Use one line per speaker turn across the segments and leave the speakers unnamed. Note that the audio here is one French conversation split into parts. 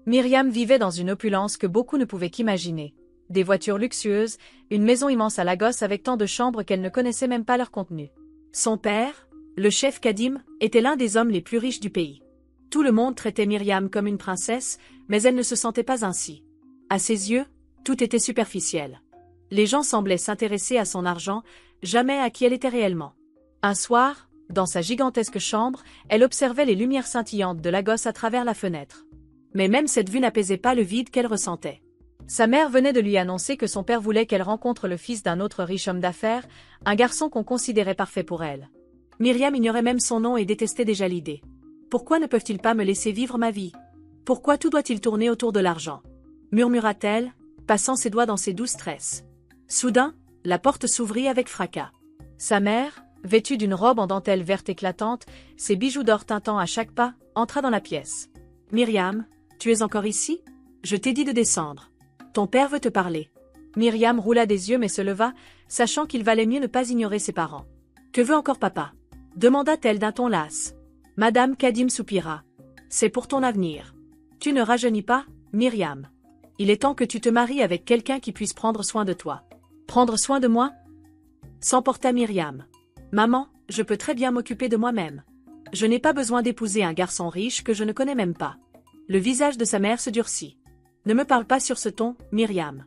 Myriam vivait dans une opulence que beaucoup ne pouvaient qu'imaginer. Des voitures luxueuses, une maison immense à Lagos avec tant de chambres qu'elle ne connaissait même pas leur contenu. Son père, le chef Kadim, était l'un des hommes les plus riches du pays. Tout le monde traitait Myriam comme une princesse, mais elle ne se sentait pas ainsi. À ses yeux, tout était superficiel. Les gens semblaient s'intéresser à son argent, jamais à qui elle était réellement. Un soir, dans sa gigantesque chambre, elle observait les lumières scintillantes de Lagos à travers la fenêtre. Mais même cette vue n'apaisait pas le vide qu'elle ressentait. Sa mère venait de lui annoncer que son père voulait qu'elle rencontre le fils d'un autre riche homme d'affaires, un garçon qu'on considérait parfait pour elle. Myriam ignorait même son nom et détestait déjà l'idée. Pourquoi ne peuvent-ils pas me laisser vivre ma vie? Pourquoi tout doit-il tourner autour de l'argent? Murmura-t-elle, passant ses doigts dans ses douces tresses. Soudain, la porte s'ouvrit avec fracas. Sa mère, vêtue d'une robe en dentelle verte éclatante, ses bijoux d'or tintant à chaque pas, entra dans la pièce. « Myriam, tu es encore ici? Je t'ai dit de descendre. Ton père veut te parler. » Myriam roula des yeux mais se leva, sachant qu'il valait mieux ne pas ignorer ses parents. « Que veut encore papa ?» demanda-t-elle d'un ton las. Madame Kadim soupira. « C'est pour ton avenir. Tu ne rajeunis pas, Myriam. Il est temps que tu te maries avec quelqu'un qui puisse prendre soin de toi. »« Prendre soin de moi ?» s'emporta Myriam. « Maman, je peux très bien m'occuper de moi-même. Je n'ai pas besoin d'épouser un garçon riche que je ne connais même pas. » Le visage de sa mère se durcit. « Ne me parle pas sur ce ton, Myriam.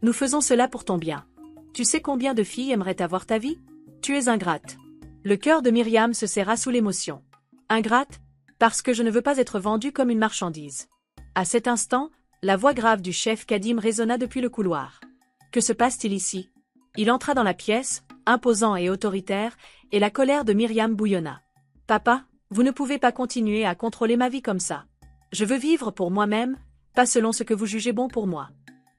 Nous faisons cela pour ton bien. Tu sais combien de filles aimeraient avoir ta vie? Tu es ingrate. » Le cœur de Myriam se serra sous l'émotion. « Ingrate? Parce que je ne veux pas être vendue comme une marchandise. » À cet instant, la voix grave du chef Kadim résonna depuis le couloir. « Que se passe-t-il ici ?» Il entra dans la pièce, imposant et autoritaire, et la colère de Myriam bouillonna. « Papa, vous ne pouvez pas continuer à contrôler ma vie comme ça. Je veux vivre pour moi-même, pas selon ce que vous jugez bon pour moi. »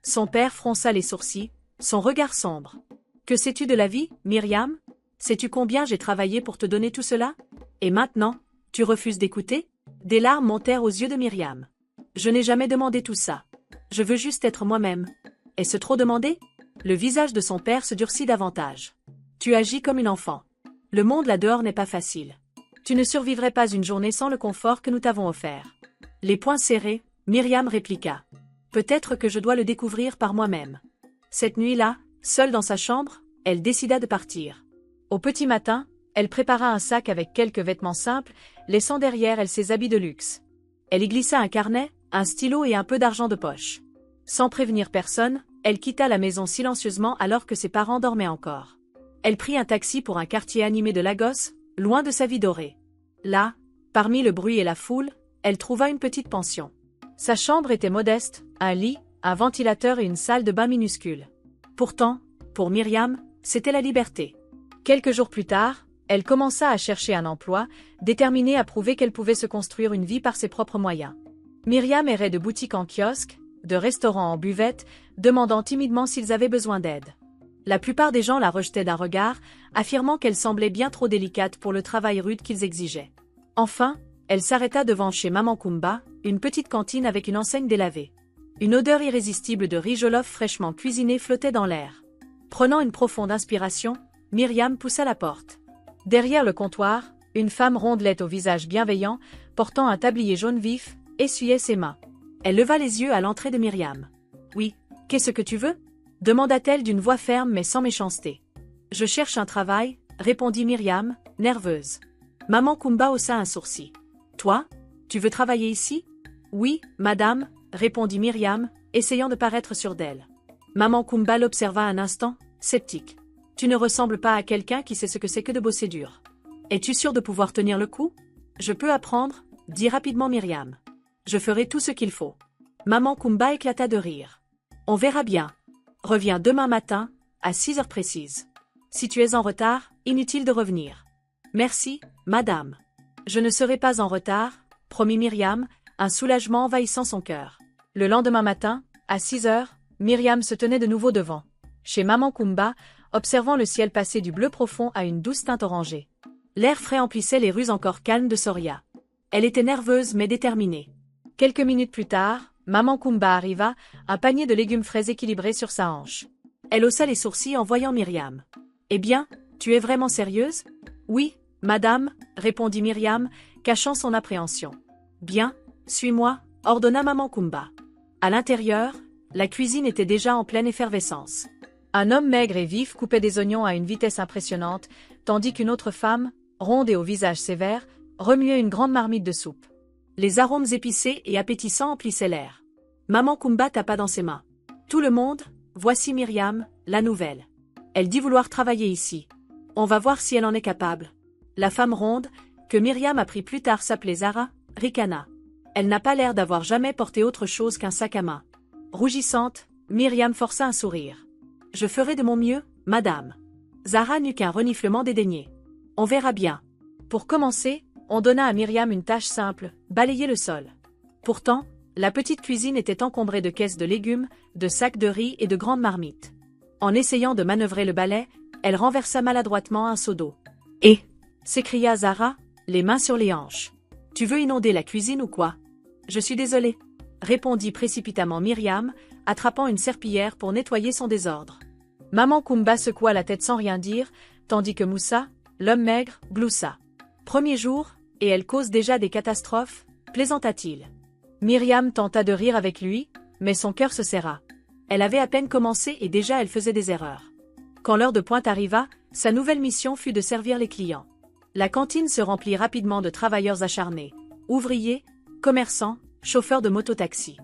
Son père fronça les sourcils, son regard sombre. « Que sais-tu de la vie, Myriam? Sais-tu combien j'ai travaillé pour te donner tout cela? Et maintenant, tu refuses d'écouter ?» Des larmes montèrent aux yeux de Myriam. « Je n'ai jamais demandé tout ça. Je veux juste être moi-même. Est-ce trop demandé ?» Le visage de son père se durcit davantage. « Tu agis comme une enfant. Le monde là-dehors n'est pas facile. Tu ne survivrais pas une journée sans le confort que nous t'avons offert. » Les poings serrés, Myriam répliqua. « Peut-être que je dois le découvrir par moi-même. » Cette nuit-là, seule dans sa chambre, elle décida de partir. Au petit matin, elle prépara un sac avec quelques vêtements simples, laissant derrière elle ses habits de luxe. Elle y glissa un carnet, un stylo et un peu d'argent de poche. Sans prévenir personne, elle quitta la maison silencieusement alors que ses parents dormaient encore. Elle prit un taxi pour un quartier animé de Lagos, loin de sa vie dorée. Là, parmi le bruit et la foule, elle trouva une petite pension. Sa chambre était modeste, un lit, un ventilateur et une salle de bain minuscule. Pourtant, pour Myriam, c'était la liberté. Quelques jours plus tard, elle commença à chercher un emploi, déterminée à prouver qu'elle pouvait se construire une vie par ses propres moyens. Myriam errait de boutique en kiosque, de restaurant en buvette, demandant timidement s'ils avaient besoin d'aide. La plupart des gens la rejetaient d'un regard, affirmant qu'elle semblait bien trop délicate pour le travail rude qu'ils exigeaient. Enfin, elle s'arrêta devant chez Maman Kumba, une petite cantine avec une enseigne délavée. Une odeur irrésistible de riz jollof fraîchement cuisiné flottait dans l'air. Prenant une profonde inspiration, Myriam poussa la porte. Derrière le comptoir, une femme rondelette au visage bienveillant, portant un tablier jaune vif, essuyait ses mains. Elle leva les yeux à l'entrée de Myriam. « Oui, qu'est-ce que tu veux ?» demanda-t-elle d'une voix ferme mais sans méchanceté. « Je cherche un travail, » répondit Myriam, nerveuse. Maman Kumba haussa un sourcil. « Toi, tu veux travailler ici ?»« Oui, madame, » répondit Myriam, essayant de paraître sûre d'elle. Maman Kumba l'observa un instant, sceptique. « Tu ne ressembles pas à quelqu'un qui sait ce que c'est que de bosser dur. Es-tu sûre de pouvoir tenir le coup ? » « Je peux apprendre, » dit rapidement Myriam. « Je ferai tout ce qu'il faut. » Maman Kumba éclata de rire. « On verra bien. Reviens demain matin, à 6 heures précises. Si tu es en retard, inutile de revenir. »« Merci, madame. Je ne serai pas en retard, » promit Myriam, un soulagement envahissant son cœur. Le lendemain matin, à 6 heures, Myriam se tenait de nouveau devant, chez Maman Kumba, observant le ciel passer du bleu profond à une douce teinte orangée. L'air frais emplissait les rues encore calmes de Soria. Elle était nerveuse mais déterminée. Quelques minutes plus tard, Maman Kumba arriva, un panier de légumes frais équilibré sur sa hanche. Elle haussa les sourcils en voyant Myriam. « Eh bien, tu es vraiment sérieuse ?»« Oui, madame, » répondit Myriam, cachant son appréhension. « Bien, suis-moi, » ordonna maman Kumba. À l'intérieur, la cuisine était déjà en pleine effervescence. Un homme maigre et vif coupait des oignons à une vitesse impressionnante, tandis qu'une autre femme, ronde et au visage sévère, remuait une grande marmite de soupe. Les arômes épicés et appétissants emplissaient l'air. Maman Kumba tapa dans ses mains. Tout le monde, voici Myriam, la nouvelle. Elle dit vouloir travailler ici. On va voir si elle en est capable. La femme ronde, que Myriam apprit plus tard s'appelait Zara, ricana. Elle n'a pas l'air d'avoir jamais porté autre chose qu'un sac à main. Rougissante, Myriam força un sourire. Je ferai de mon mieux, madame. Zara n'eut qu'un reniflement dédaigné. On verra bien. Pour commencer, on donna à Myriam une tâche simple, balayer le sol. Pourtant, la petite cuisine était encombrée de caisses de légumes, de sacs de riz et de grandes marmites. En essayant de manœuvrer le balai, elle renversa maladroitement un seau d'eau. « Et » s'écria Zara, les mains sur les hanches. « Tu veux inonder la cuisine ou quoi ?»« Je suis désolée » répondit précipitamment Myriam, attrapant une serpillière pour nettoyer son désordre. Maman Kumba secoua la tête sans rien dire, tandis que Moussa, l'homme maigre, gloussa. « Premier jour, et elle cause déjà des catastrophes » plaisanta-t-il. Myriam tenta de rire avec lui, mais son cœur se serra. Elle avait à peine commencé et déjà elle faisait des erreurs. Quand l'heure de pointe arriva, sa nouvelle mission fut de servir les clients. La cantine se remplit rapidement de travailleurs acharnés, ouvriers, commerçants, chauffeurs de mototaxi.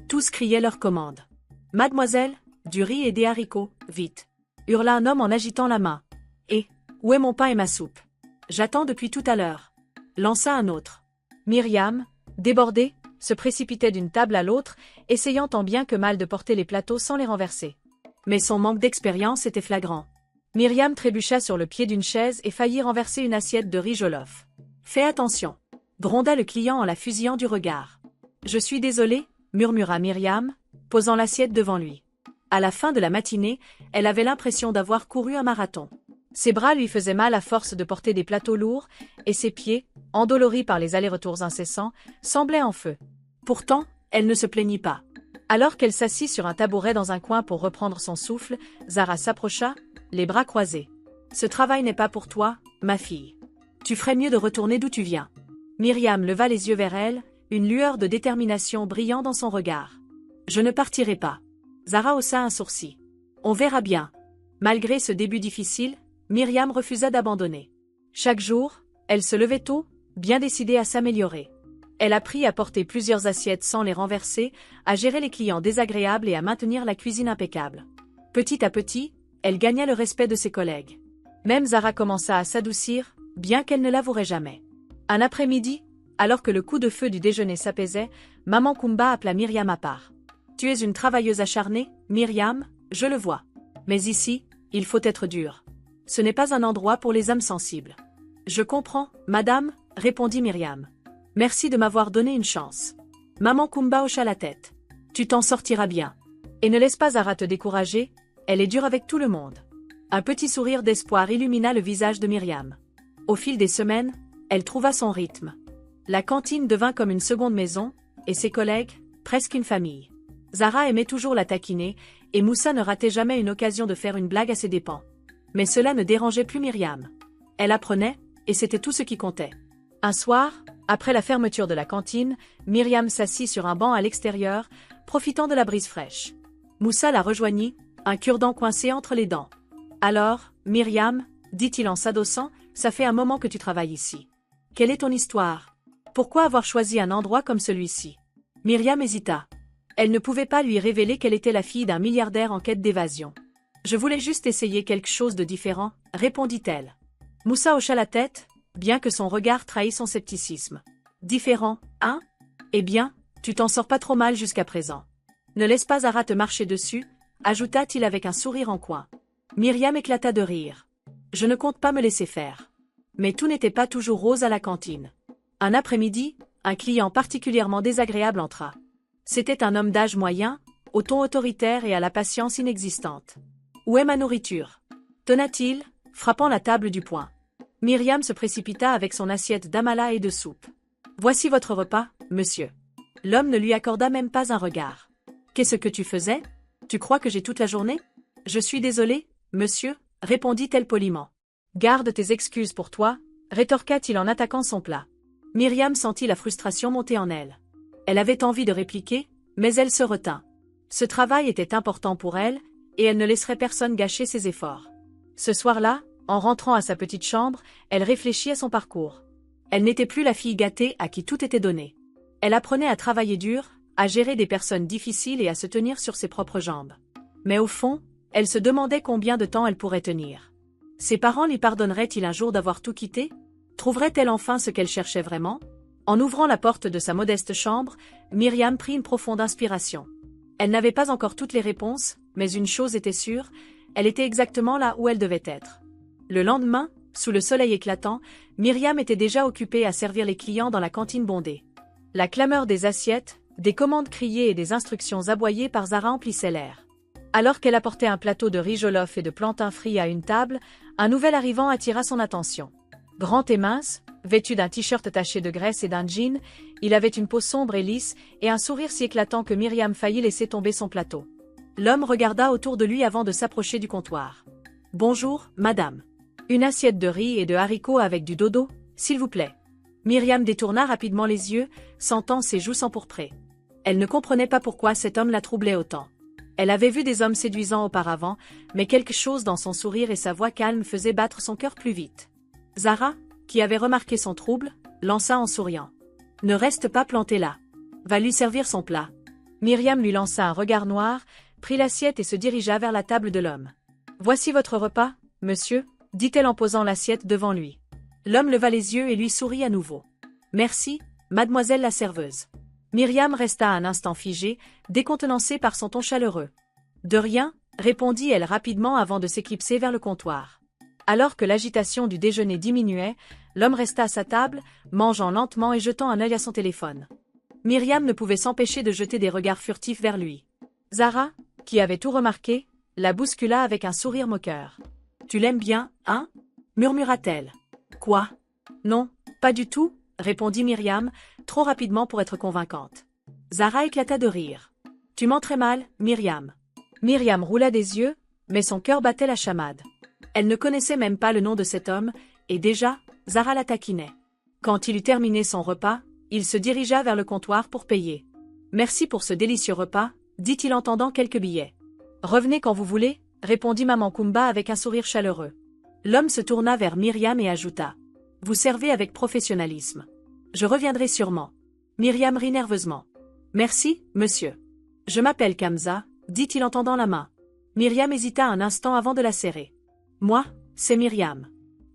Tous criaient leurs commandes. « Mademoiselle, du riz et des haricots, vite !» hurla un homme en agitant la main. « Et, où est mon pain et ma soupe ? J'attends depuis tout à l'heure !» lança un autre. Myriam, débordée, se précipitait d'une table à l'autre, essayant tant bien que mal de porter les plateaux sans les renverser. Mais son manque d'expérience était flagrant. Myriam trébucha sur le pied d'une chaise et faillit renverser une assiette de riz jollof. « Fais attention !» gronda le client en la fusillant du regard. « Je suis désolée » murmura Myriam, posant l'assiette devant lui. À la fin de la matinée, elle avait l'impression d'avoir couru un marathon. Ses bras lui faisaient mal à force de porter des plateaux lourds, et ses pieds, endoloris par les allers-retours incessants, semblaient en feu. Pourtant, elle ne se plaignit pas. Alors qu'elle s'assit sur un tabouret dans un coin pour reprendre son souffle, Zara s'approcha, les bras croisés. « Ce travail n'est pas pour toi, ma fille. Tu ferais mieux de retourner d'où tu viens. » Myriam leva les yeux vers elle, une lueur de détermination brillant dans son regard. « Je ne partirai pas. » Zara haussa un sourcil. « On verra bien. » Malgré ce début difficile, Myriam refusa d'abandonner. Chaque jour, elle se levait tôt, bien décidée à s'améliorer. Elle apprit à porter plusieurs assiettes sans les renverser, à gérer les clients désagréables et à maintenir la cuisine impeccable. Petit à petit, elle gagna le respect de ses collègues. Même Zara commença à s'adoucir, bien qu'elle ne l'avouerait jamais. Un après-midi, alors que le coup de feu du déjeuner s'apaisait, maman Kumba appela Myriam à part. « Tu es une travailleuse acharnée, Myriam, je le vois. Mais ici, il faut être dur. Ce n'est pas un endroit pour les âmes sensibles. »« Je comprends, madame, » répondit Myriam. « Merci de m'avoir donné une chance. » Maman Kumba hocha la tête. « Tu t'en sortiras bien. Et ne laisse pas Zara te décourager, elle est dure avec tout le monde. » Un petit sourire d'espoir illumina le visage de Myriam. Au fil des semaines, elle trouva son rythme. La cantine devint comme une seconde maison, et ses collègues, presque une famille. Zara aimait toujours la taquiner, et Moussa ne ratait jamais une occasion de faire une blague à ses dépens. Mais cela ne dérangeait plus Myriam. Elle apprenait, et c'était tout ce qui comptait. Un soir, après la fermeture de la cantine, Myriam s'assit sur un banc à l'extérieur, profitant de la brise fraîche. Moussa la rejoignit, un cure-dent coincé entre les dents. « Alors, Myriam, » dit-il en s'adossant, « ça fait un moment que tu travailles ici. Quelle est ton histoire? Pourquoi avoir choisi un endroit comme celui-ci » Myriam hésita. Elle ne pouvait pas lui révéler qu'elle était la fille d'un milliardaire en quête d'évasion. « Je voulais juste essayer quelque chose de différent, » répondit-elle. Moussa hocha la tête, bien que son regard trahît son scepticisme. « Différent, hein? Eh bien, tu t'en sors pas trop mal jusqu'à présent. Ne laisse pas Zara te marcher dessus, » ajouta-t-il avec un sourire en coin. Myriam éclata de rire. « Je ne compte pas me laisser faire. » Mais tout n'était pas toujours rose à la cantine. Un après-midi, un client particulièrement désagréable entra. C'était un homme d'âge moyen, au ton autoritaire et à la patience inexistante. « Où est ma nourriture » tonna-t-il, frappant la table du poing. Myriam se précipita avec son assiette d'amala et de soupe. « Voici votre repas, monsieur. » L'homme ne lui accorda même pas un regard. « Qu'est-ce que tu faisais? Tu crois que j'ai toute la journée? »« Je suis désolé, monsieur, » répondit-elle poliment. « Garde tes excuses pour toi, » rétorqua-t-il en attaquant son plat. Myriam sentit la frustration monter en elle. Elle avait envie de répliquer, mais elle se retint. Ce travail était important pour elle, et elle ne laisserait personne gâcher ses efforts. Ce soir-là, en rentrant à sa petite chambre, elle réfléchit à son parcours. Elle n'était plus la fille gâtée à qui tout était donné. Elle apprenait à travailler dur, à gérer des personnes difficiles et à se tenir sur ses propres jambes. Mais au fond, elle se demandait combien de temps elle pourrait tenir. Ses parents lui pardonneraient-ils un jour d'avoir tout quitté? Trouverait-elle enfin ce qu'elle cherchait vraiment? En ouvrant la porte de sa modeste chambre, Myriam prit une profonde inspiration. Elle n'avait pas encore toutes les réponses, mais une chose était sûre, elle était exactement là où elle devait être. Le lendemain, sous le soleil éclatant, Myriam était déjà occupée à servir les clients dans la cantine bondée. La clameur des assiettes, des commandes criées et des instructions aboyées par Zara emplissait l'air. Alors qu'elle apportait un plateau de riz jollof et de plantains frits à une table, un nouvel arrivant attira son attention. Grand et mince, vêtu d'un t-shirt taché de graisse et d'un jean, il avait une peau sombre et lisse et un sourire si éclatant que Myriam faillit laisser tomber son plateau. L'homme regarda autour de lui avant de s'approcher du comptoir. « Bonjour, madame. Une assiette de riz et de haricots avec du dodo, s'il vous plaît. » Myriam détourna rapidement les yeux, sentant ses joues s'empourprer. Elle ne comprenait pas pourquoi cet homme la troublait autant. Elle avait vu des hommes séduisants auparavant, mais quelque chose dans son sourire et sa voix calme faisait battre son cœur plus vite. Zara, qui avait remarqué son trouble, lança en souriant. « Ne reste pas planté là. Va lui servir son plat. » Myriam lui lança un regard noir, prit l'assiette et se dirigea vers la table de l'homme. « Voici votre repas, monsieur, » dit-elle en posant l'assiette devant lui. L'homme leva les yeux et lui sourit à nouveau. « Merci, mademoiselle la serveuse. » Myriam resta un instant figée, décontenancée par son ton chaleureux. « De rien, » répondit-elle rapidement avant de s'éclipser vers le comptoir. Alors que l'agitation du déjeuner diminuait, l'homme resta à sa table, mangeant lentement et jetant un œil à son téléphone. Myriam ne pouvait s'empêcher de jeter des regards furtifs vers lui. Zara, qui avait tout remarqué, la bouscula avec un sourire moqueur. « Tu l'aimes bien, hein » murmura-t-elle. « Quoi ? Non, pas du tout, » répondit Myriam, trop rapidement pour être convaincante. Zara éclata de rire. « Tu mens très mal, Myriam. » Myriam roula des yeux, mais son cœur battait la chamade. Elle ne connaissait même pas le nom de cet homme, et déjà, Zara la taquinait. Quand il eut terminé son repas, il se dirigea vers le comptoir pour payer. « Merci pour ce délicieux repas, » dit-il en tendant quelques billets. « Revenez quand vous voulez, » répondit Maman Kumba avec un sourire chaleureux. L'homme se tourna vers Myriam et ajouta. « Vous servez avec professionnalisme. Je reviendrai sûrement. » Myriam rit nerveusement. « Merci, monsieur. Je m'appelle Kamza, » dit-il en tendant la main. Myriam hésita un instant avant de la serrer. « Moi, c'est Myriam. »«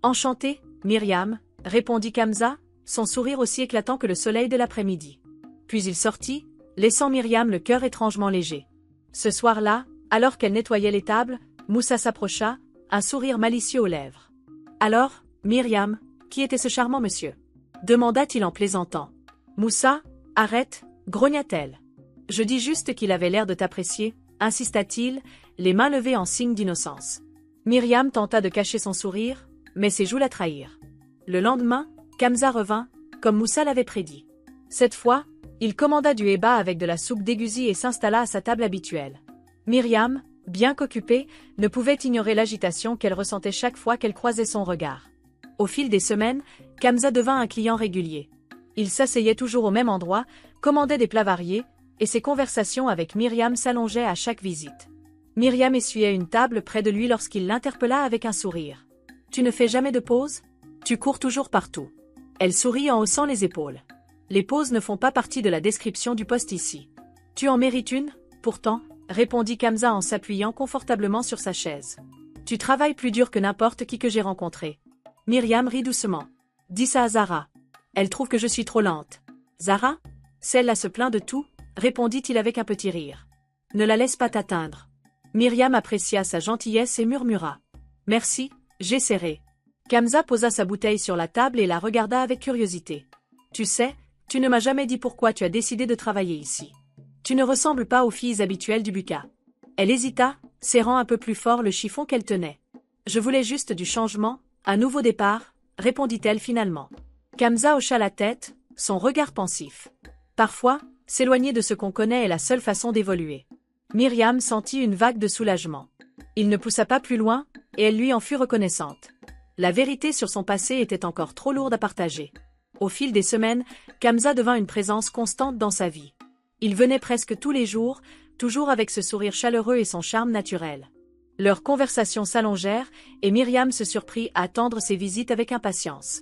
Enchantée, Myriam, » répondit Kamza, son sourire aussi éclatant que le soleil de l'après-midi. Puis il sortit, laissant Myriam le cœur étrangement léger. Ce soir-là, alors qu'elle nettoyait les tables, Moussa s'approcha, un sourire malicieux aux lèvres. « Alors, Myriam, qui était ce charmant monsieur ?» demanda-t-il en plaisantant. « Moussa, arrête, » grogna-t-elle. « Je dis juste qu'il avait l'air de t'apprécier, » insista-t-il, les mains levées en signe d'innocence. Myriam tenta de cacher son sourire, mais ses joues la trahirent. Le lendemain, Kamza revint, comme Moussa l'avait prédit. Cette fois, il commanda du héba avec de la soupe d'égussie et s'installa à sa table habituelle. Myriam, bien qu'occupée, ne pouvait ignorer l'agitation qu'elle ressentait chaque fois qu'elle croisait son regard. Au fil des semaines, Kamza devint un client régulier. Il s'asseyait toujours au même endroit, commandait des plats variés, et ses conversations avec Myriam s'allongeaient à chaque visite. Myriam essuyait une table près de lui lorsqu'il l'interpella avec un sourire. « Tu ne fais jamais de pause ? Tu cours toujours partout. » Elle sourit en haussant les épaules. « Les pauses ne font pas partie de la description du poste ici. »« Tu en mérites une, pourtant, » répondit Kamza en s'appuyant confortablement sur sa chaise. « Tu travailles plus dur que n'importe qui que j'ai rencontré. » Myriam rit doucement. « Dis ça à Zara. Elle trouve que je suis trop lente. »« Zara ? Celle-là se plaint de tout, » répondit-il avec un petit rire. « Ne la laisse pas t'atteindre. » Myriam apprécia sa gentillesse et murmura. « Merci, j'essaierai. » Kamza posa sa bouteille sur la table et la regarda avec curiosité. « Tu sais, tu ne m'as jamais dit pourquoi tu as décidé de travailler ici. Tu ne ressembles pas aux filles habituelles du Buka. » Elle hésita, serrant un peu plus fort le chiffon qu'elle tenait. « Je voulais juste du changement, un nouveau départ, » répondit-elle finalement. Kamza hocha la tête, son regard pensif. Parfois, s'éloigner de ce qu'on connaît est la seule façon d'évoluer. Myriam sentit une vague de soulagement. Il ne poussa pas plus loin, et elle lui en fut reconnaissante. La vérité sur son passé était encore trop lourde à partager. Au fil des semaines, Kamza devint une présence constante dans sa vie. Il venait presque tous les jours, toujours avec ce sourire chaleureux et son charme naturel. Leurs conversations s'allongèrent, et Myriam se surprit à attendre ses visites avec impatience.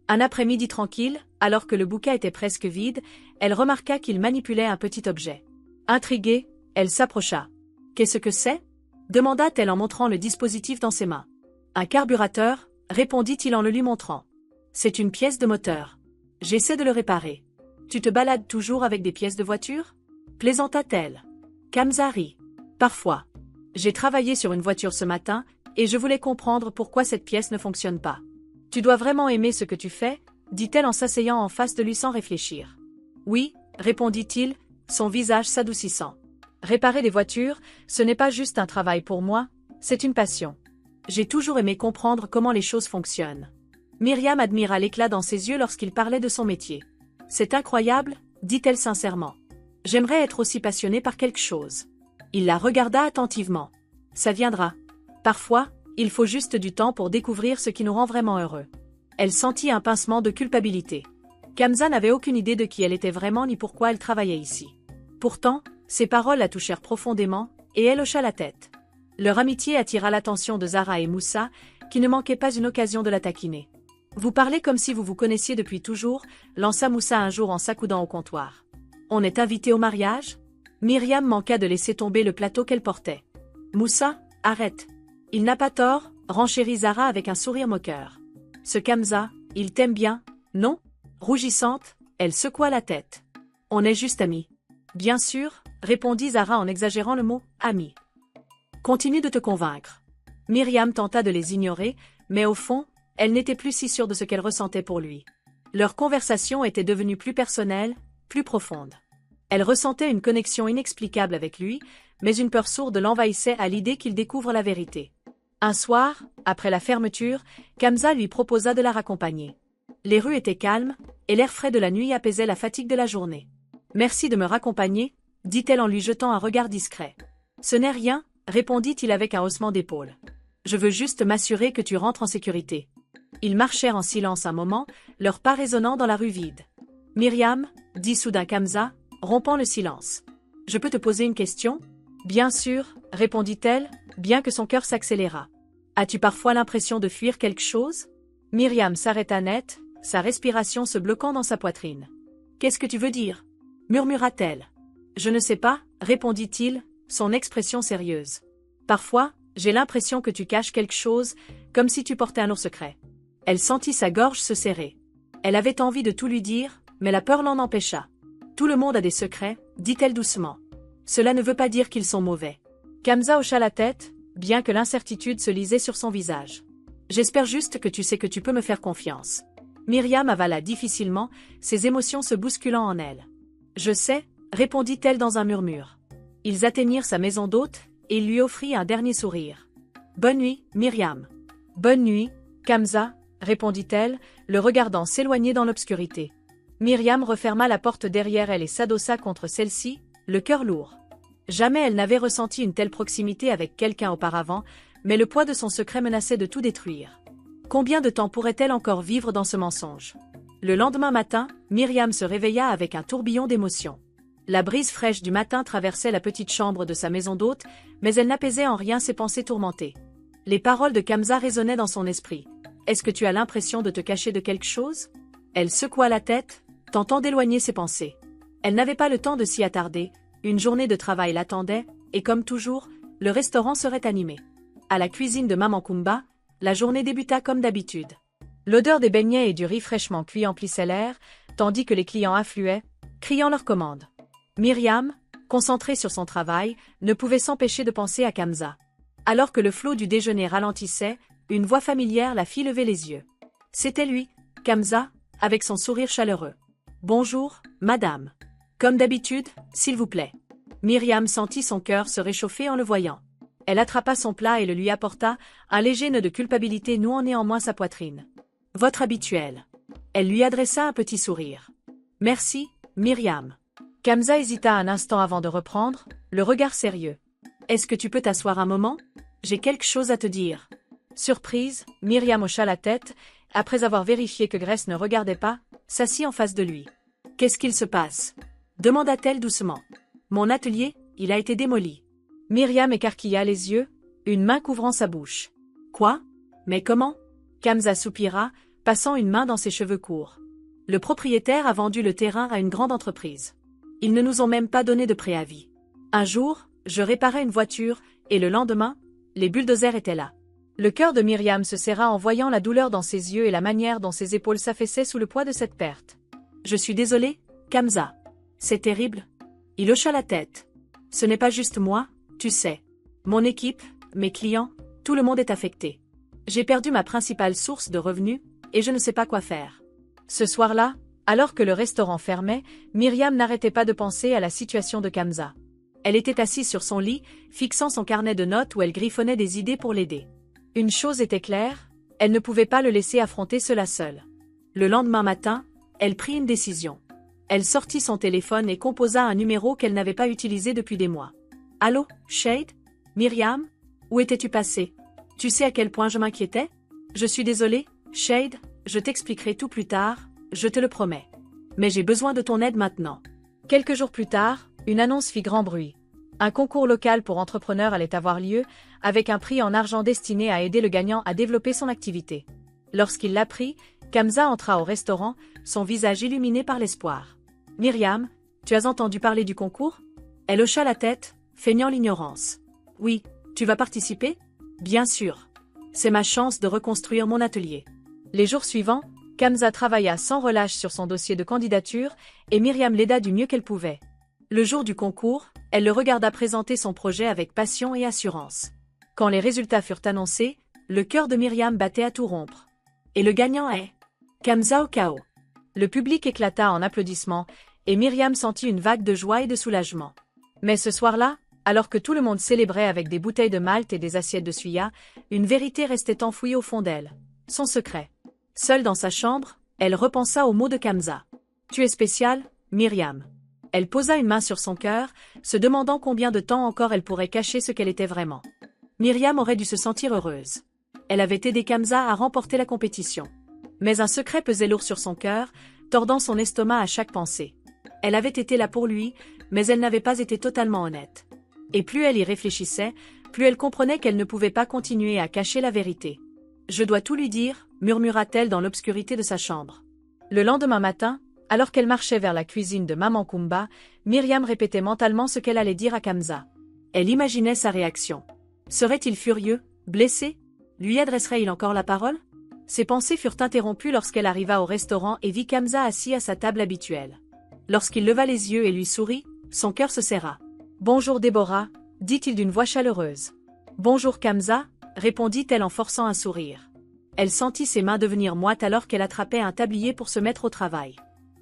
Un après-midi tranquille, alors que le bouquet était presque vide, elle remarqua qu'il manipulait un petit objet. Intriguée, elle s'approcha. « Qu'est-ce que c'est » demanda-t-elle en montrant le dispositif dans ses mains. « Un carburateur » répondit-il en le lui montrant. « C'est une pièce de moteur. J'essaie de le réparer. Tu te balades toujours avec des pièces de voiture » plaisanta-t-elle. Kamza rit. « Parfois. J'ai travaillé sur une voiture ce matin, et je voulais comprendre pourquoi cette pièce ne fonctionne pas. Tu dois vraiment aimer ce que tu fais, dit-elle en s'asseyant en face de lui sans réfléchir. Oui, répondit-il, son visage s'adoucissant. Réparer des voitures, ce n'est pas juste un travail pour moi, c'est une passion. J'ai toujours aimé comprendre comment les choses fonctionnent. Myriam admira l'éclat dans ses yeux lorsqu'il parlait de son métier. C'est incroyable, dit-elle sincèrement. J'aimerais être aussi passionnée par quelque chose. Il la regarda attentivement. Ça viendra. Parfois, il faut juste du temps pour découvrir ce qui nous rend vraiment heureux. Elle sentit un pincement de culpabilité. Kamza n'avait aucune idée de qui elle était vraiment ni pourquoi elle travaillait ici. Pourtant, ses paroles la touchèrent profondément, et elle hocha la tête. Leur amitié attira l'attention de Zara et Moussa, qui ne manquaient pas une occasion de la taquiner. « Vous parlez comme si vous vous connaissiez depuis toujours », lança Moussa un jour en s'accoudant au comptoir. « On est invité au mariage ?» Myriam manqua de laisser tomber le plateau qu'elle portait. « Moussa, arrête. Il n'a pas tort, renchérit Zara avec un sourire moqueur. Ce Kamza, il t'aime bien, non ?» Rougissante, elle secoua la tête. « On est juste amis. » « Bien sûr, répondit Zara en exagérant le mot « ami ». « Continue de te convaincre. » Myriam tenta de les ignorer, mais au fond, elle n'était plus si sûre de ce qu'elle ressentait pour lui. Leur conversation était devenue plus personnelle, plus profonde. Elle ressentait une connexion inexplicable avec lui, mais une peur sourde l'envahissait à l'idée qu'il découvre la vérité. Un soir, après la fermeture, Kamza lui proposa de la raccompagner. Les rues étaient calmes, et l'air frais de la nuit apaisait la fatigue de la journée. « Merci de me raccompagner, » dit-elle en lui jetant un regard discret. « Ce n'est rien, » répondit-il avec un haussement d'épaules. « Je veux juste m'assurer que tu rentres en sécurité. » Ils marchèrent en silence un moment, leurs pas résonnant dans la rue vide. « Myriam, » dit soudain Kamza, rompant le silence. « Je peux te poser une question ?»« Bien sûr, » répondit-elle, bien que son cœur s'accéléra. « As-tu parfois l'impression de fuir quelque chose ?» Myriam s'arrêta net, sa respiration se bloquant dans sa poitrine. « Qu'est-ce que tu veux dire ?» murmura-t-elle. « Je ne sais pas, » répondit-il, son expression sérieuse. « Parfois, j'ai l'impression que tu caches quelque chose, comme si tu portais un lourd secret. » Elle sentit sa gorge se serrer. Elle avait envie de tout lui dire, mais la peur l'en empêcha. « Tout le monde a des secrets, » dit-elle doucement. « Cela ne veut pas dire qu'ils sont mauvais. » Kamza hocha la tête, bien que l'incertitude se lisait sur son visage. « J'espère juste que tu sais que tu peux me faire confiance. » Myriam avala difficilement, ses émotions se bousculant en elle. « Je sais, » répondit-elle dans un murmure. Ils atteignirent sa maison d'hôte, et il lui offrit un dernier sourire. « Bonne nuit, Myriam. »« Bonne nuit, Kamza, » répondit-elle, le regardant s'éloigner dans l'obscurité. Myriam referma la porte derrière elle et s'adossa contre celle-ci, le cœur lourd. Jamais elle n'avait ressenti une telle proximité avec quelqu'un auparavant, mais le poids de son secret menaçait de tout détruire. Combien de temps pourrait-elle encore vivre dans ce mensonge? Le lendemain matin, Myriam se réveilla avec un tourbillon d'émotions. La brise fraîche du matin traversait la petite chambre de sa maison d'hôte, mais elle n'apaisait en rien ses pensées tourmentées. Les paroles de Kamza résonnaient dans son esprit. « Est-ce que tu as l'impression de te cacher de quelque chose ?» Elle secoua la tête, tentant d'éloigner ses pensées. Elle n'avait pas le temps de s'y attarder, une journée de travail l'attendait, et comme toujours, le restaurant serait animé. À la cuisine de Maman Kumba, la journée débuta comme d'habitude. L'odeur des beignets et du riz fraîchement cuit emplissait l'air, tandis que les clients affluaient, criant leurs commandes. Myriam, concentrée sur son travail, ne pouvait s'empêcher de penser à Kamza. Alors que le flot du déjeuner ralentissait, une voix familière la fit lever les yeux. C'était lui, Kamza, avec son sourire chaleureux. « Bonjour, madame. Comme d'habitude, s'il vous plaît. » Myriam sentit son cœur se réchauffer en le voyant. Elle attrapa son plat et le lui apporta, un léger nœud de culpabilité nouant néanmoins sa poitrine. « Votre habituel. » Elle lui adressa un petit sourire. « Merci, Myriam. » Kamza hésita un instant avant de reprendre, le regard sérieux. « Est-ce que tu peux t'asseoir un moment? J'ai quelque chose à te dire. » Surprise, Myriam hocha la tête, après avoir vérifié que Grace ne regardait pas, s'assit en face de lui. « Qu'est-ce qu'il se passe ?» demanda-t-elle doucement. « Mon atelier, il a été démoli. » Myriam écarquilla les yeux, une main couvrant sa bouche. « Quoi? Mais comment ?» Kamza soupira, passant une main dans ses cheveux courts. « Le propriétaire a vendu le terrain à une grande entreprise. Ils ne nous ont même pas donné de préavis. Un jour, je réparais une voiture, et le lendemain, les bulldozers étaient là. » Le cœur de Myriam se serra en voyant la douleur dans ses yeux et la manière dont ses épaules s'affaissaient sous le poids de cette perte. « Je suis désolé, Kamza. C'est terrible. » Il hocha la tête. « Ce n'est pas juste moi, tu sais. Mon équipe, mes clients, tout le monde est affecté. J'ai perdu ma principale source de revenus, et je ne sais pas quoi faire. » Ce soir-là, alors que le restaurant fermait, Myriam n'arrêtait pas de penser à la situation de Kamza. Elle était assise sur son lit, fixant son carnet de notes où elle griffonnait des idées pour l'aider. Une chose était claire, elle ne pouvait pas le laisser affronter cela seule. Le lendemain matin, elle prit une décision. Elle sortit son téléphone et composa un numéro qu'elle n'avait pas utilisé depuis des mois. « Allô, Shade? Myriam? Où étais-tu passée? Tu sais à quel point je m'inquiétais? Je suis désolée, Shade, je t'expliquerai tout plus tard, je te le promets. Mais j'ai besoin de ton aide maintenant. » Quelques jours plus tard, une annonce fit grand bruit. Un concours local pour entrepreneurs allait avoir lieu, avec un prix en argent destiné à aider le gagnant à développer son activité. Lorsqu'il l'apprit, Kamza entra au restaurant, son visage illuminé par l'espoir. « Myriam, tu as entendu parler du concours ?» Elle hocha la tête, feignant l'ignorance. « Oui, tu vas participer ? Bien sûr. C'est ma chance de reconstruire mon atelier. » Les jours suivants, Kamza travailla sans relâche sur son dossier de candidature et Myriam l'aida du mieux qu'elle pouvait. Le jour du concours, elle le regarda présenter son projet avec passion et assurance. Quand les résultats furent annoncés, le cœur de Myriam battait à tout rompre. Et le gagnant est Kamza Okao. Le public éclata en applaudissements et Myriam sentit une vague de joie et de soulagement. Mais ce soir-là, alors que tout le monde célébrait avec des bouteilles de malt et des assiettes de suya, une vérité restait enfouie au fond d'elle. Son secret. Seule dans sa chambre, elle repensa aux mots de Kamza. « Tu es spéciale, Myriam. » Elle posa une main sur son cœur, se demandant combien de temps encore elle pourrait cacher ce qu'elle était vraiment. Myriam aurait dû se sentir heureuse. Elle avait aidé Kamza à remporter la compétition. Mais un secret pesait lourd sur son cœur, tordant son estomac à chaque pensée. Elle avait été là pour lui, mais elle n'avait pas été totalement honnête. Et plus elle y réfléchissait, plus elle comprenait qu'elle ne pouvait pas continuer à cacher la vérité. « Je dois tout lui dire », murmura-t-elle dans l'obscurité de sa chambre. Le lendemain matin, alors qu'elle marchait vers la cuisine de Maman Kumba, Myriam répétait mentalement ce qu'elle allait dire à Kamza. Elle imaginait sa réaction. Serait-il furieux, blessé? Lui adresserait-il encore la parole? Ses pensées furent interrompues lorsqu'elle arriva au restaurant et vit Kamza assis à sa table habituelle. Lorsqu'il leva les yeux et lui sourit, son cœur se serra. « Bonjour Déborah », dit-il d'une voix chaleureuse. « Bonjour Kamza », répondit-elle en forçant un sourire. Elle sentit ses mains devenir moites alors qu'elle attrapait un tablier pour se mettre au travail.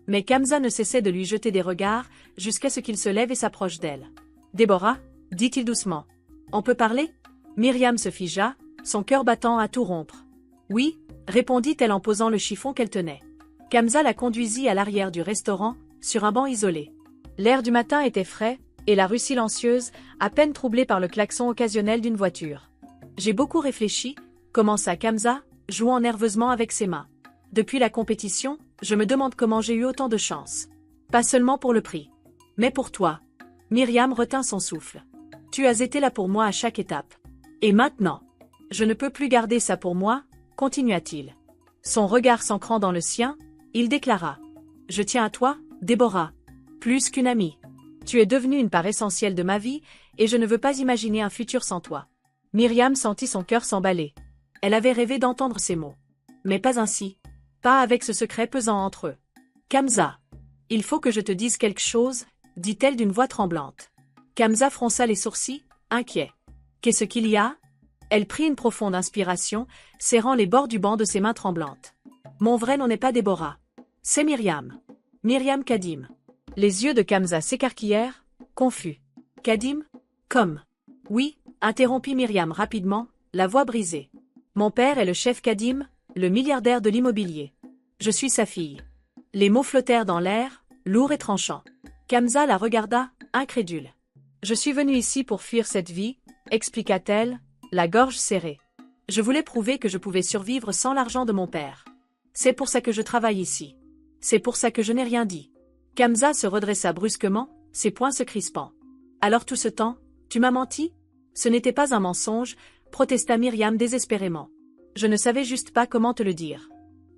Mais Kamza ne cessait de lui jeter des regards, jusqu'à ce qu'il se lève et s'approche d'elle. « Déborah » dit-il doucement. « On peut parler ?» Myriam se figea, son cœur battant à tout rompre. « Oui » répondit-elle en posant le chiffon qu'elle tenait. Kamza la conduisit à l'arrière du restaurant, sur un banc isolé. L'air du matin était frais, et la rue silencieuse, à peine troublée par le klaxon occasionnel d'une voiture. « J'ai beaucoup réfléchi » commença Kamza, jouant nerveusement avec ses mains. « Depuis la compétition, je me demande comment j'ai eu autant de chance. Pas seulement pour le prix. Mais pour toi. » Myriam retint son souffle. « Tu as été là pour moi à chaque étape. Et maintenant, je ne peux plus garder ça pour moi, » continua-t-il. Son regard s'ancrant dans le sien, il déclara. « Je tiens à toi, Déborah. Plus qu'une amie. Tu es devenue une part essentielle de ma vie, et je ne veux pas imaginer un futur sans toi. » Myriam sentit son cœur s'emballer. Elle avait rêvé d'entendre ces mots. Mais pas ainsi. Pas avec ce secret pesant entre eux. « Kamza, il faut que je te dise quelque chose, » dit-elle d'une voix tremblante. Kamza fronça les sourcils, inquiet. « Qu'est-ce qu'il y a ?» Elle prit une profonde inspiration, serrant les bords du banc de ses mains tremblantes. « Mon vrai nom n'est pas Déborah. C'est Myriam. Myriam Kadim. » Les yeux de Kamza s'écarquillèrent, confus. « Kadim? Comme? » « Oui » interrompit Myriam rapidement, la voix brisée. « Mon père est le chef Kadim, le milliardaire de l'immobilier. Je suis sa fille. » Les mots flottèrent dans l'air, lourds et tranchants. Kamza la regarda, incrédule. « Je suis venue ici pour fuir cette vie, » expliqua-t-elle, la gorge serrée. « Je voulais prouver que je pouvais survivre sans l'argent de mon père. C'est pour ça que je travaille ici. C'est pour ça que je n'ai rien dit. Kamza se redressa brusquement, ses poings se crispant. Alors tout ce temps, tu m'as menti? Ce n'était pas un mensonge, protesta Myriam désespérément. Je ne savais juste pas comment te le dire.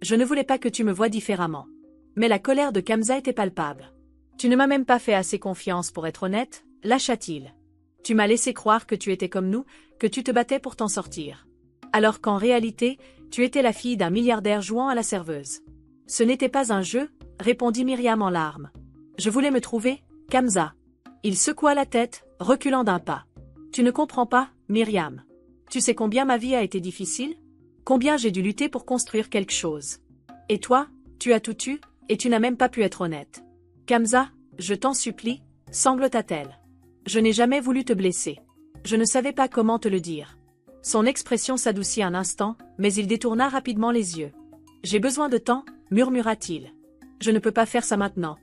Je ne voulais pas que tu me voies différemment. Mais la colère de Kamza était palpable. Tu ne m'as même pas fait assez confiance pour être honnête, lâcha-t-il. Tu m'as laissé croire que tu étais comme nous, que tu te battais pour t'en sortir. Alors qu'en réalité, tu étais la fille d'un milliardaire jouant à la serveuse. Ce n'était pas un jeu, répondit Myriam en larmes. Je voulais me trouver, Kamza. Il secoua la tête, reculant d'un pas. Tu ne comprends pas, Myriam. Tu sais combien ma vie a été difficile? Combien j'ai dû lutter pour construire quelque chose. Et toi, tu as tout eu, et tu n'as même pas pu être honnête. Kamza, je t'en supplie, sanglota-t-elle. Je n'ai jamais voulu te blesser. Je ne savais pas comment te le dire. Son expression s'adoucit un instant, mais il détourna rapidement les yeux. J'ai besoin de temps, murmura-t-il. Je ne peux pas faire ça maintenant.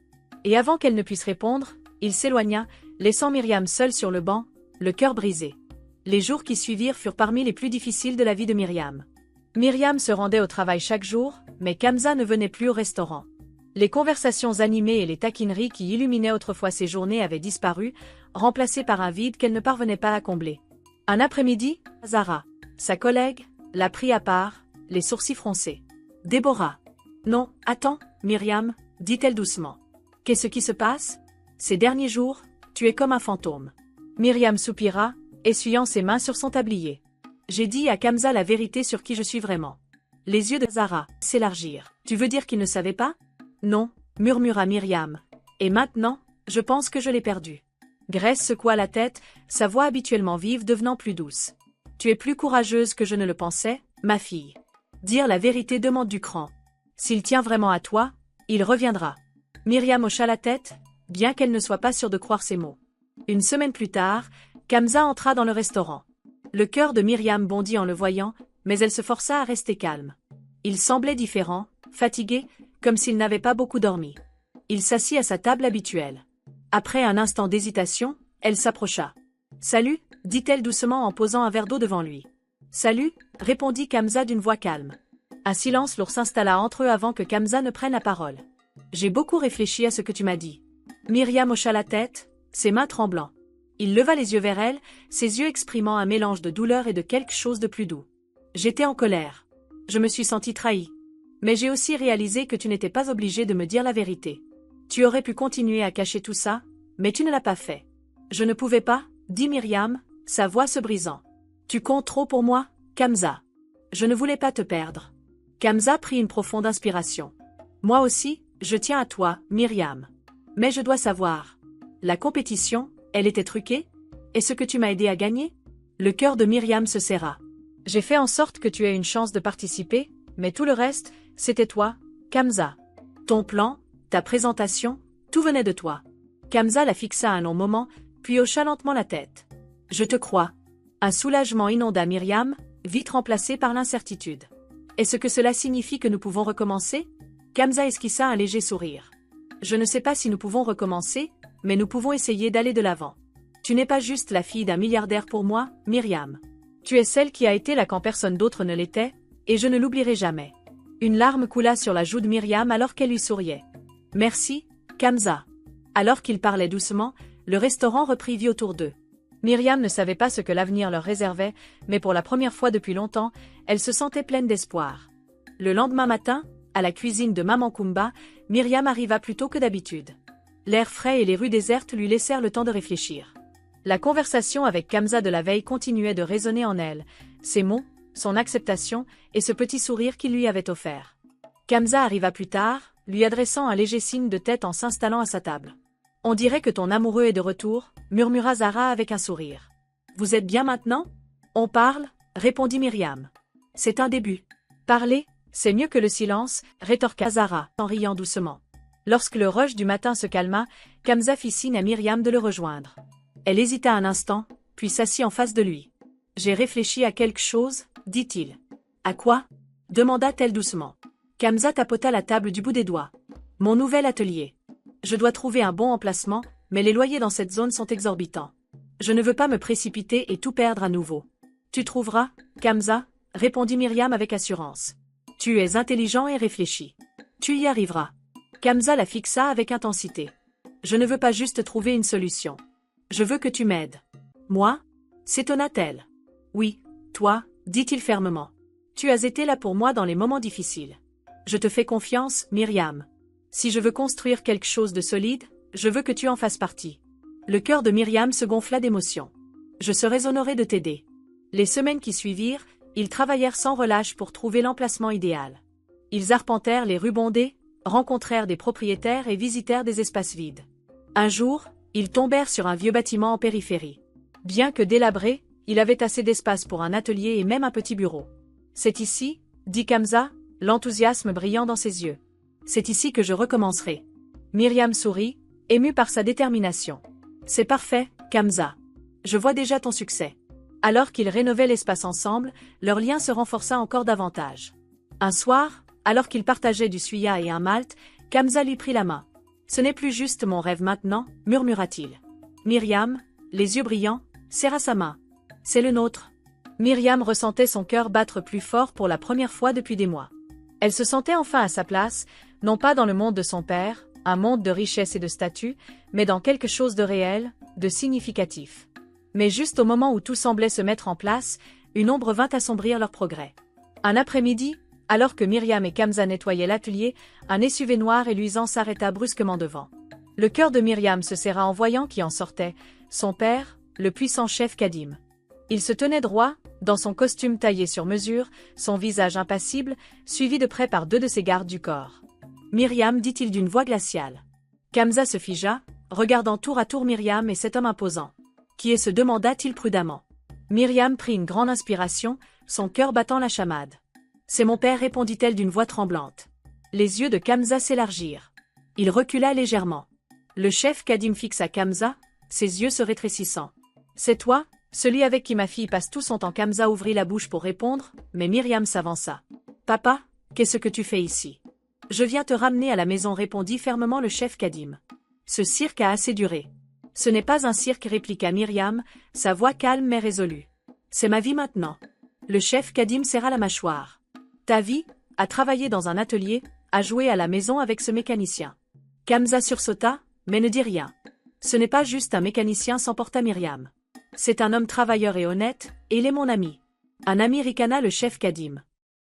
Et avant qu'elle ne puisse répondre, il s'éloigna, laissant Myriam seule sur le banc, le cœur brisé. Les jours qui suivirent furent parmi les plus difficiles de la vie de Myriam. Myriam se rendait au travail chaque jour, mais Kamza ne venait plus au restaurant. Les conversations animées et les taquineries qui illuminaient autrefois ses journées avaient disparu, remplacées par un vide qu'elle ne parvenait pas à combler. Un après-midi, Zara, sa collègue, l'a pris à part, les sourcils froncés. « Déborah. »« Non, attends, Myriam, » dit-elle doucement. « Qu'est-ce qui se passe? Ces derniers jours, tu es comme un fantôme. » Myriam soupira, essuyant ses mains sur son tablier. « J'ai dit à Kamza la vérité sur qui je suis vraiment. » Les yeux de Zara s'élargirent. « Tu veux dire qu'il ne savait pas? »« Non, » murmura Myriam. « Et maintenant, je pense que je l'ai perdu. » Grace secoua la tête, sa voix habituellement vive devenant plus douce. « Tu es plus courageuse que je ne le pensais, ma fille. Dire la vérité demande du cran. S'il tient vraiment à toi, il reviendra. » Myriam hocha la tête, bien qu'elle ne soit pas sûre de croire ses mots. Une semaine plus tard, Kamza entra dans le restaurant. Le cœur de Myriam bondit en le voyant, mais elle se força à rester calme. Il semblait différent, fatigué, comme s'il n'avait pas beaucoup dormi. Il s'assit à sa table habituelle. Après un instant d'hésitation, elle s'approcha. « Salut » dit-elle doucement en posant un verre d'eau devant lui. « Salut » répondit Kamza d'une voix calme. Un silence lourd s'installa entre eux avant que Kamza ne prenne la parole. « J'ai beaucoup réfléchi à ce que tu m'as dit. » Myriam hocha la tête, ses mains tremblant. Il leva les yeux vers elle, ses yeux exprimant un mélange de douleur et de quelque chose de plus doux. « J'étais en colère. Je me suis sentie trahie. Mais j'ai aussi réalisé que tu n'étais pas obligée de me dire la vérité. Tu aurais pu continuer à cacher tout ça, mais tu ne l'as pas fait. »« Je ne pouvais pas, » dit Myriam, sa voix se brisant. « Tu comptes trop pour moi, Kamza. Je ne voulais pas te perdre. » Kamza prit une profonde inspiration. « Moi aussi, je tiens à toi, Myriam. Mais je dois savoir. La compétition, elle était truquée? Est-ce que tu m'as aidé à gagner ?» Le cœur de Myriam se serra. « J'ai fait en sorte que tu aies une chance de participer, mais tout le reste, c'était toi, Kamza. Ton plan, ta présentation, tout venait de toi. » Kamza la fixa un long moment, puis hocha lentement la tête. « Je te crois. » Un soulagement inonda Myriam, vite remplacé par l'incertitude. « Est-ce que cela signifie que nous pouvons recommencer ?» Kamza esquissa un léger sourire. « Je ne sais pas si nous pouvons recommencer, mais nous pouvons essayer d'aller de l'avant. Tu n'es pas juste la fille d'un milliardaire pour moi, Myriam. Tu es celle qui a été là quand personne d'autre ne l'était, et je ne l'oublierai jamais. » Une larme coula sur la joue de Myriam alors qu'elle lui souriait. « Merci, Kamza. » Alors qu'ils parlaient doucement, le restaurant reprit vie autour d'eux. Myriam ne savait pas ce que l'avenir leur réservait, mais pour la première fois depuis longtemps, elle se sentait pleine d'espoir. Le lendemain matin, à la cuisine de Maman Kumba, Myriam arriva plus tôt que d'habitude. L'air frais et les rues désertes lui laissèrent le temps de réfléchir. La conversation avec Kamza de la veille continuait de résonner en elle, ses mots, son acceptation et ce petit sourire qu'il lui avait offert. Kamza arriva plus tard, lui adressant un léger signe de tête en s'installant à sa table. « On dirait que ton amoureux est de retour, » murmura Zara avec un sourire. « Vous êtes bien maintenant ? » « On parle, » répondit Myriam. « C'est un début. »« Parler, c'est mieux que le silence, » rétorqua Zara, en riant doucement. Lorsque le rush du matin se calma, Kamza fit signe à Myriam de le rejoindre. Elle hésita un instant, puis s'assit en face de lui. « J'ai réfléchi à quelque chose, » dit-il. « À quoi ?» demanda-t-elle doucement. Kamza tapota la table du bout des doigts. « Mon nouvel atelier. Je dois trouver un bon emplacement, mais les loyers dans cette zone sont exorbitants. Je ne veux pas me précipiter et tout perdre à nouveau. »« Tu trouveras, Kamza » répondit Myriam avec assurance. « Tu es intelligent et réfléchi. Tu y arriveras. » Kamza la fixa avec intensité. Je ne veux pas juste trouver une solution. Je veux que tu m'aides. Moi? S'étonna-t-elle. Oui, toi, dit-il fermement. Tu as été là pour moi dans les moments difficiles. Je te fais confiance, Myriam. Si je veux construire quelque chose de solide, je veux que tu en fasses partie. Le cœur de Myriam se gonfla d'émotion. Je serais honoré de t'aider. Les semaines qui suivirent, ils travaillèrent sans relâche pour trouver l'emplacement idéal. Ils arpentèrent les rues bondées, rencontrèrent des propriétaires et visitèrent des espaces vides. Un jour, ils tombèrent sur un vieux bâtiment en périphérie. Bien que délabré, il avait assez d'espace pour un atelier et même un petit bureau. C'est ici, dit Kamza, l'enthousiasme brillant dans ses yeux. C'est ici que je recommencerai. Myriam sourit, émue par sa détermination. C'est parfait, Kamza. Je vois déjà ton succès. Alors qu'ils rénovaient l'espace ensemble, leur lien se renforça encore davantage. Un soir, alors qu'ils partageaient du suya et un malt, Kamza lui prit la main. Ce n'est plus juste mon rêve maintenant, murmura-t-il. Myriam, les yeux brillants, serra sa main. C'est le nôtre. Myriam ressentait son cœur battre plus fort pour la première fois depuis des mois. Elle se sentait enfin à sa place, non pas dans le monde de son père, un monde de richesse et de statut, mais dans quelque chose de réel, de significatif. Mais juste au moment où tout semblait se mettre en place, une ombre vint assombrir leur progrès. Un après-midi, alors que Myriam et Kamza nettoyaient l'atelier, un SUV noir et luisant s'arrêta brusquement devant. Le cœur de Myriam se serra en voyant qui en sortait, son père, le puissant chef Kadim. Il se tenait droit, dans son costume taillé sur mesure, son visage impassible, suivi de près par deux de ses gardes du corps. Myriam, dit-il d'une voix glaciale. Kamza se figea, regardant tour à tour Myriam et cet homme imposant. Qui est-ce, demanda-t-il prudemment. Myriam prit une grande inspiration, son cœur battant la chamade. C'est mon père, répondit-elle d'une voix tremblante. Les yeux de Kamza s'élargirent. Il recula légèrement. Le chef Kadim fixa Kamza, ses yeux se rétrécissant. C'est toi, celui avec qui ma fille passe tout son temps. Kamza ouvrit la bouche pour répondre, mais Myriam s'avança. Papa, qu'est-ce que tu fais ici? Je viens te ramener à la maison, répondit fermement le chef Kadim. Ce cirque a assez duré. Ce n'est pas un cirque, répliqua Myriam, sa voix calme mais résolue. C'est ma vie maintenant. Le chef Kadim serra la mâchoire. Ta vie, à travailler dans un atelier, à jouer à la maison avec ce mécanicien. Kamza sursauta, mais ne dit rien. Ce n'est pas juste un mécanicien, s'emporta Myriam. C'est un homme travailleur et honnête, et il est mon ami. Un ami, ricana le chef Kadim.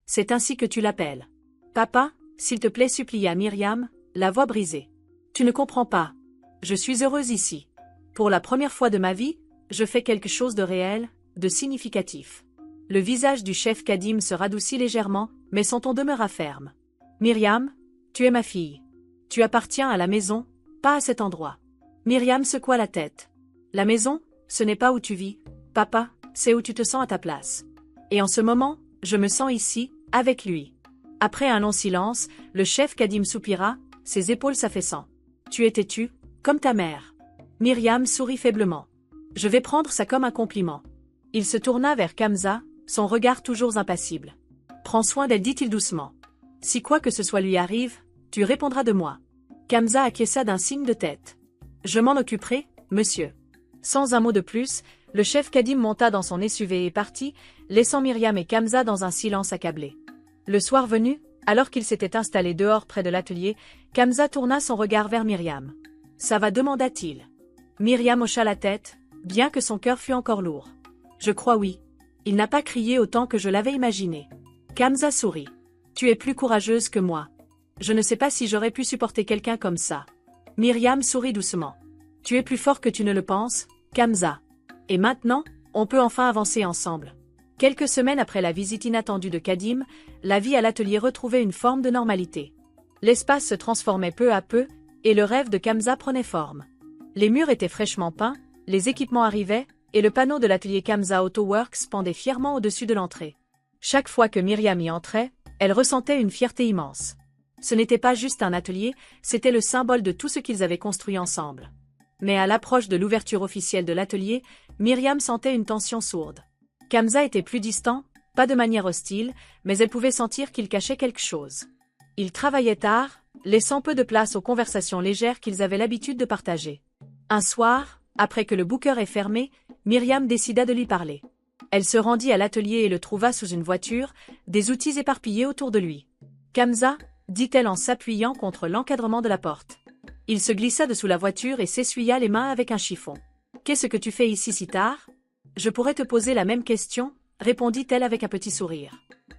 C'est ainsi que tu l'appelles. Papa, s'il te plaît, supplia Myriam, la voix brisée. Tu ne comprends pas. Je suis heureuse ici. Pour la première fois de ma vie, je fais quelque chose de réel, de significatif. Le visage du chef Kadim se radoucit légèrement, mais son ton demeura ferme. Myriam, tu es ma fille. Tu appartiens à la maison, pas à cet endroit. Myriam secoua la tête. La maison, ce n'est pas où tu vis, papa, c'est où tu te sens à ta place. Et en ce moment, je me sens ici, avec lui. Après un long silence, le chef Kadim soupira, ses épaules s'affaissant. Tu es têtu, comme ta mère. Myriam sourit faiblement. Je vais prendre ça comme un compliment. Il se tourna vers Kamza, son regard toujours impassible. Prends soin d'elle, dit-il doucement. Si quoi que ce soit lui arrive, tu répondras de moi. Kamza acquiesça d'un signe de tête. Je m'en occuperai, monsieur. Sans un mot de plus, le chef Kadim monta dans son SUV et partit, laissant Myriam et Kamza dans un silence accablé. Le soir venu, alors qu'il s'était installé dehors près de l'atelier, Kamza tourna son regard vers Myriam. Ça va, demanda-t-il. Myriam hocha la tête, bien que son cœur fût encore lourd. Je crois oui. Il n'a pas crié autant que je l'avais imaginé. Kamza sourit. Tu es plus courageuse que moi. Je ne sais pas si j'aurais pu supporter quelqu'un comme ça. Myriam sourit doucement. Tu es plus fort que tu ne le penses, Kamza. Et maintenant, on peut enfin avancer ensemble. Quelques semaines après la visite inattendue de Kadim, la vie à l'atelier retrouvait une forme de normalité. L'espace se transformait peu à peu, et le rêve de Kamza prenait forme. Les murs étaient fraîchement peints, les équipements arrivaient, et le panneau de l'atelier Kamza AutoWorks pendait fièrement au-dessus de l'entrée. Chaque fois que Myriam y entrait, elle ressentait une fierté immense. Ce n'était pas juste un atelier, c'était le symbole de tout ce qu'ils avaient construit ensemble. Mais à l'approche de l'ouverture officielle de l'atelier, Myriam sentait une tension sourde. Kamza était plus distant, pas de manière hostile, mais elle pouvait sentir qu'il cachait quelque chose. Il travaillait tard, laissant peu de place aux conversations légères qu'ils avaient l'habitude de partager. Un soir, après que le booker est fermé, Myriam décida de lui parler. Elle se rendit à l'atelier et le trouva sous une voiture, des outils éparpillés autour de lui. Kamza, dit-elle en s'appuyant contre l'encadrement de la porte. Il se glissa dessous la voiture et s'essuya les mains avec un chiffon. « Qu'est-ce que tu fais ici si tard ? Je pourrais te poser la même question, répondit-elle avec un petit sourire.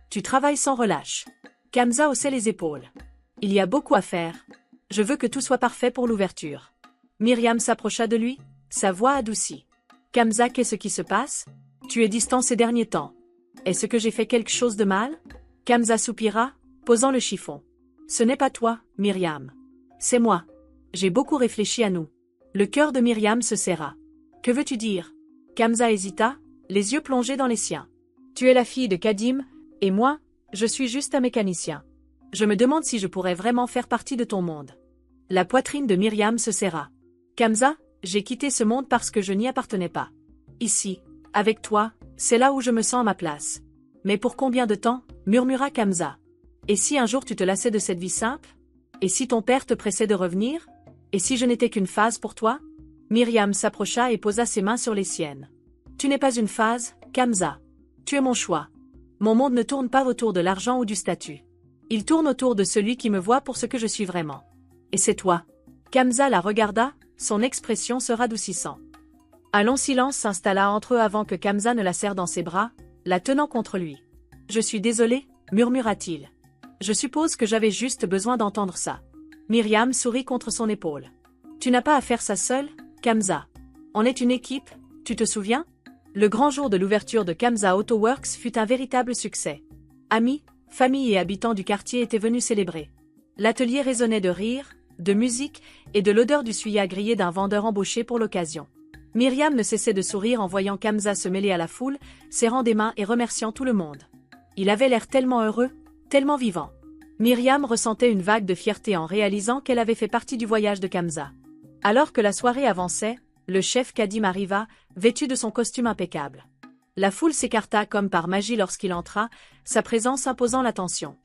Tu travailles sans relâche. Kamza haussait les épaules. Il y a beaucoup à faire. Je veux que tout soit parfait pour l'ouverture. Myriam s'approcha de lui, sa voix adoucie. Kamza, qu'est-ce qui se passe? Tu es distant ces derniers temps. Est-ce que j'ai fait quelque chose de mal? Kamza soupira, posant le chiffon. Ce n'est pas toi, Myriam. C'est moi. J'ai beaucoup réfléchi à nous. Le cœur de Myriam se serra. Que veux-tu dire? Kamza hésita, les yeux plongés dans les siens. Tu es la fille de Kadim, et moi, je suis juste un mécanicien. Je me demande si je pourrais vraiment faire partie de ton monde. La poitrine de Myriam se serra. Kamza, j'ai quitté ce monde parce que je n'y appartenais pas. Ici, avec toi, c'est là où je me sens à ma place. Mais pour combien de temps? Murmura Kamza. Et si un jour tu te lassais de cette vie simple? Et si ton père te pressait de revenir? Et si je n'étais qu'une phase pour toi? Myriam s'approcha et posa ses mains sur les siennes. Tu n'es pas une phase, Kamza. Tu es mon choix. Mon monde ne tourne pas autour de l'argent ou du statut. Il tourne autour de celui qui me voit pour ce que je suis vraiment. Et c'est toi. Kamza la regarda, son expression se radoucissant. Un long silence s'installa entre eux avant que Kamza ne la serre dans ses bras, la tenant contre lui. Je suis désolé, murmura-t-il. Je suppose que j'avais juste besoin d'entendre ça. Myriam sourit contre son épaule. Tu n'as pas à faire ça seule, Kamza. On est une équipe, tu te souviens? Le grand jour de l'ouverture de Kamza Auto Works fut un véritable succès. Amis, familles et habitants du quartier étaient venus célébrer. L'atelier résonnait de rires, de musique et de l'odeur du suya grillé d'un vendeur embauché pour l'occasion. Myriam ne cessait de sourire en voyant Kamza se mêler à la foule, serrant des mains et remerciant tout le monde. Il avait l'air tellement heureux, tellement vivant. Myriam ressentait une vague de fierté en réalisant qu'elle avait fait partie du voyage de Kamza. Alors que la soirée avançait, le chef Kadim arriva, vêtu de son costume impeccable. La foule s'écarta comme par magie lorsqu'il entra, sa présence imposant l'attention.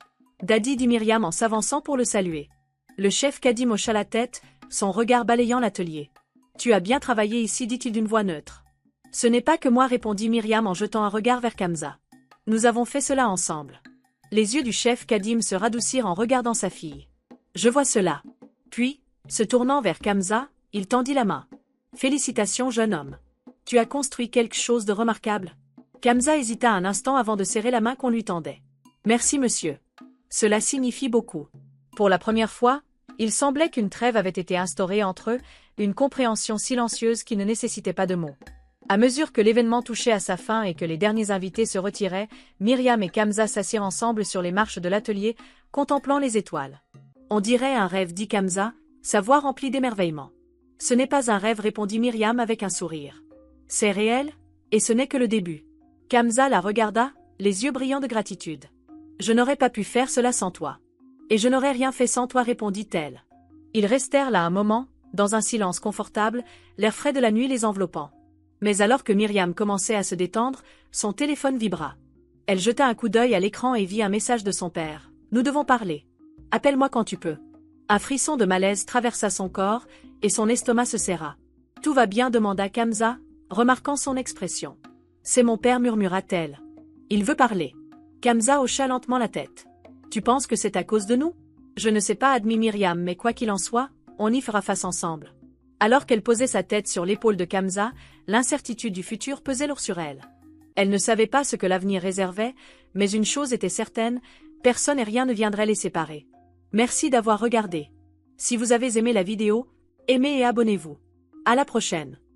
Daddy, dit Myriam en s'avançant pour le saluer. Le chef Kadim hocha la tête, son regard balayant l'atelier. Tu as bien travaillé ici, dit-il d'une voix neutre. Ce n'est pas que moi, répondit Myriam en jetant un regard vers Kamza. Nous avons fait cela ensemble. Les yeux du chef Kadim se radoucirent en regardant sa fille. Je vois cela. Puis, se tournant vers Kamza, il tendit la main. Félicitations, jeune homme. Tu as construit quelque chose de remarquable. Kamza hésita un instant avant de serrer la main qu'on lui tendait. Merci, monsieur. Cela signifie beaucoup. Pour la première fois, il semblait qu'une trêve avait été instaurée entre eux, une compréhension silencieuse qui ne nécessitait pas de mots. À mesure que l'événement touchait à sa fin et que les derniers invités se retiraient, Myriam et Kamza s'assirent ensemble sur les marches de l'atelier, contemplant les étoiles. On dirait un rêve, dit Kamza, sa voix remplie d'émerveillement. Ce n'est pas un rêve, répondit Myriam avec un sourire. C'est réel, et ce n'est que le début. Kamza la regarda, les yeux brillants de gratitude. Je n'aurais pas pu faire cela sans toi. Et je n'aurais rien fait sans toi, répondit-elle. Ils restèrent là un moment, dans un silence confortable, l'air frais de la nuit les enveloppant. Mais alors que Myriam commençait à se détendre, son téléphone vibra. Elle jeta un coup d'œil à l'écran et vit un message de son père. Nous devons parler. Appelle-moi quand tu peux. Un frisson de malaise traversa son corps, et son estomac se serra. Tout va bien, demanda Kamza, remarquant son expression. C'est mon père, murmura-t-elle. Il veut parler. Kamza hocha lentement la tête. Tu penses que c'est à cause de nous? Je ne sais pas, admit Myriam, mais quoi qu'il en soit, on y fera face ensemble. Alors qu'elle posait sa tête sur l'épaule de Kamza, l'incertitude du futur pesait lourd sur elle. Elle ne savait pas ce que l'avenir réservait, mais une chose était certaine, personne et rien ne viendrait les séparer. Merci d'avoir regardé. Si vous avez aimé la vidéo, aimez et abonnez-vous. À la prochaine.